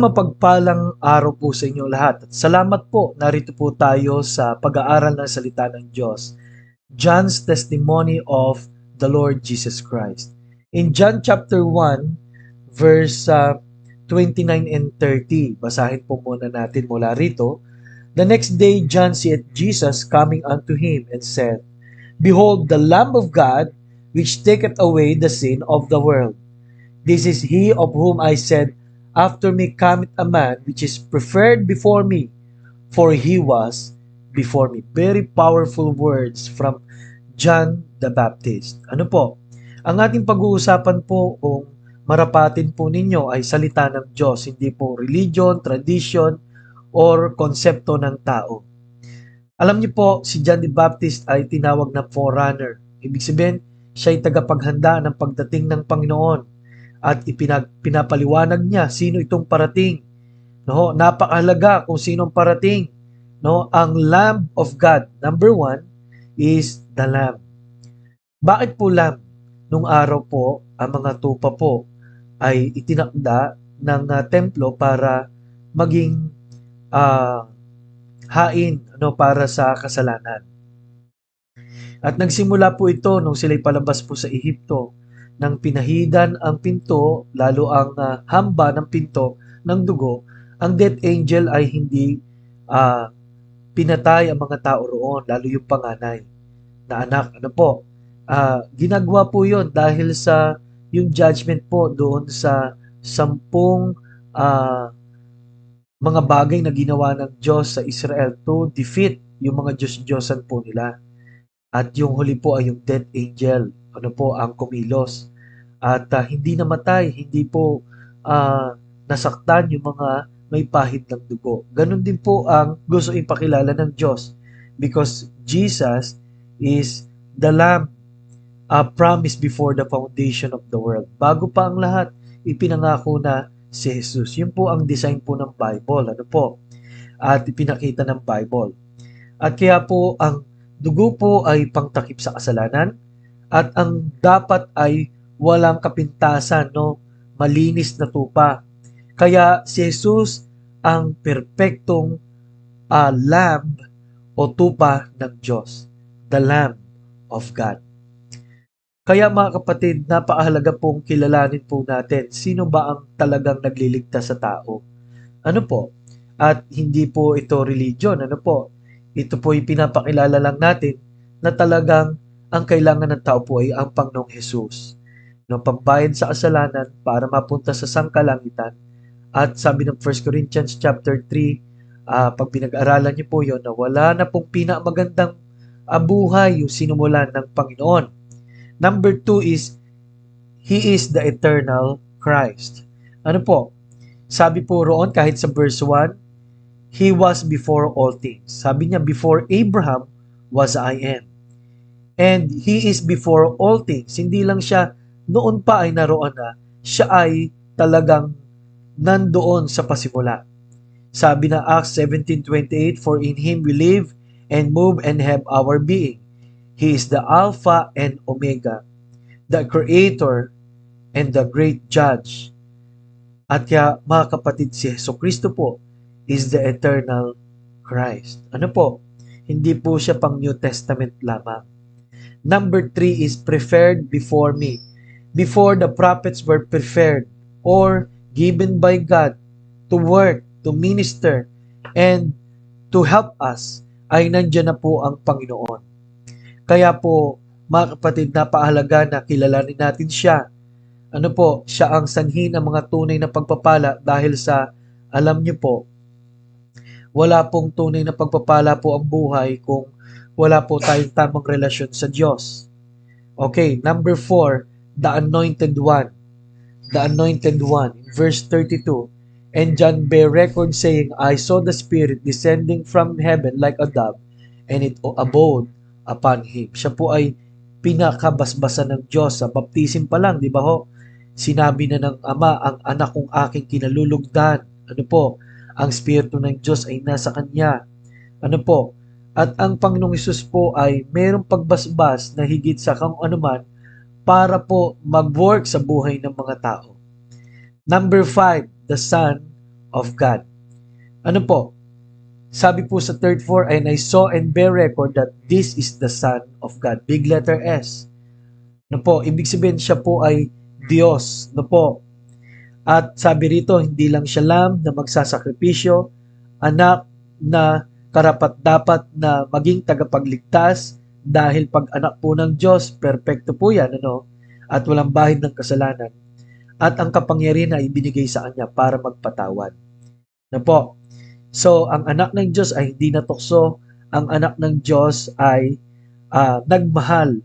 Isang mapagpalang araw po sa inyo lahat. At salamat po, narito po tayo sa pag-aaral ng salita ng Diyos. John's testimony of the Lord Jesus Christ. In John chapter 1, verse 29 and 30, basahin po muna natin mula rito. The next day, John saw Jesus coming unto him and said, Behold, the Lamb of God, which taketh away the sin of the world. This is he of whom I said, After me cometh a man which is preferred before me, for he was before me. Very powerful words from John the Baptist. Ano po? Ang ating pag-uusapan po kung marapatin po ninyo ay salita ng Diyos, hindi po religion, tradition, or konsepto ng tao. Alam niyo po, si John the Baptist ay tinawag na forerunner. Ibig sabihin, siya ay tagapaghanda ng pagdating ng Panginoon. At pinapaliwanag niya sino itong parating. No, napakahalaga kung sino ang parating. No, ang Lamb of God. Number 1 is the Lamb. Bakit po Lamb? Nung araw po, ang mga tupa po ay itinakda ng templo para maging hain para sa kasalanan. At nagsimula po ito nung sila'y palabas po sa Ehipto. Nang pinahidan ang pinto, lalo ang hamba ng pinto ng dugo, ang death angel ay hindi pinatay ang mga tao roon, lalo yung panganay na anak. Ano po? Ginagawa po yon dahil sa yung judgment po doon sa 10 mga bagay na ginawa ng Diyos sa Israel to defeat yung mga Diyos-Diyosan po nila. At yung huli po ay yung death angel, ang kumilos. At hindi namatay, hindi po nasaktan yung mga may pahid ng dugo. Ganon din po ang gusto ipakilala ng Diyos, because Jesus is the Lamb promised before the foundation of the world. Bago pa ang lahat, ipinangako na si Jesus. Yun po ang design po ng Bible. At ipinakita ng Bible. At kaya po ang dugo po ay pangtakip sa kasalanan, at ang dapat ay walang kapintasan, malinis na tupa. Kaya si Jesus ang perpektong lamb o tupa ng Diyos, the Lamb of God. Kaya mga kapatid, napakahalaga pong kilalanin po natin sino ba ang talagang nagliligtas sa tao. At hindi po ito religion, ito po ay pinapakilala lang natin na talagang ang kailangan ng tao po ay ang Panginoong Jesus. Pambayad sa kasalanan para mapunta sa sangkalangitan. At sabi ng 1 Corinthians chapter 3, pag pinag-aralan niyo po yon, na wala na pong pinamagandang buhay yung sinumulan ng Panginoon. Number 2 is, He is the eternal Christ. Sabi po roon kahit sa verse 1, He was before all things. Sabi niya, before Abraham was I am. And He is before all things. Hindi lang siya noon pa ay naroon na, siya ay talagang nandoon sa pasimula. Sabi na Acts 17:28, For in Him we live and move and have our being. He is the Alpha and Omega, the Creator and the great Judge. At kaya mga kapatid, si Jesucristo po is the eternal Christ. Hindi po siya pang New Testament lamang. Number 3 is preferred before me. Before the prophets were preferred or given by God to work, to minister, and to help us, ay nandiyan na po ang Panginoon. Kaya po, mga kapatid, napahalaga na kilalanin natin siya. Siya ang sanhi ng mga tunay na pagpapala dahil sa, alam niyo po, wala pong tunay na pagpapala po ang buhay kung wala po tayong tamang relasyon sa Diyos. Okay, number 4, the Anointed One. The Anointed One. Verse 32, And John bare record saying, I saw the Spirit descending from heaven like a dove, and it abode upon Him. Siya po ay pinakabasbasan ng Diyos. Sa baptism pa lang, di ba ho? Sinabi na ng Ama, ang anak kong aking kinalulugdan. Ang Espiritu ng Diyos ay nasa Kanya. At ang Panginoong Hesus po ay mayroong pagbasbas na higit sa kung anuman para po mag-work sa buhay ng mga tao. Number 5, the Son of God. Ano po? Sabi po sa 3:4, and I saw and bear record that this is the Son of God. Big letter S. Ano po? Ibig sabihin siya po ay Diyos. Ano po? At sabi rito, hindi lang siya lamb na magsasakripisyo, anak na karapat-dapat na maging tagapagligtas dahil pag anak po ng Diyos, perpekto po yan, ano? At walang bahid ng kasalanan. At ang kapangyarihan ay ibinigay sa kanya para magpatawad. Ano po? So, ang anak ng Diyos ay hindi natukso. Ang anak ng Diyos ay nagmahal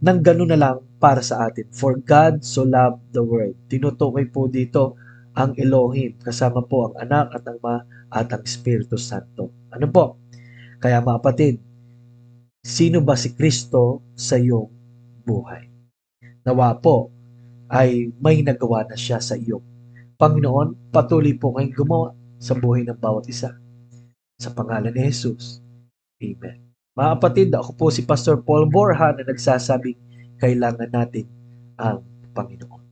ng gano'n na lang para sa atin. For God so loved the world. Tinutukoy po dito ang Elohim, kasama po ang anak at ang Ama at ang Espiritu Santo. Ano po? Kaya mga kapatid, sino ba si Kristo sa iyong buhay? Nawa po ay may nagawa na siya sa iyong Panginoon. Patuloy po kayong gumawa sa buhay ng bawat isa. Sa pangalan ni Jesus. Amen. Mga kapatid, ako po si Pastor Paul Borja na nagsasabing kailangan natin ang Panginoon.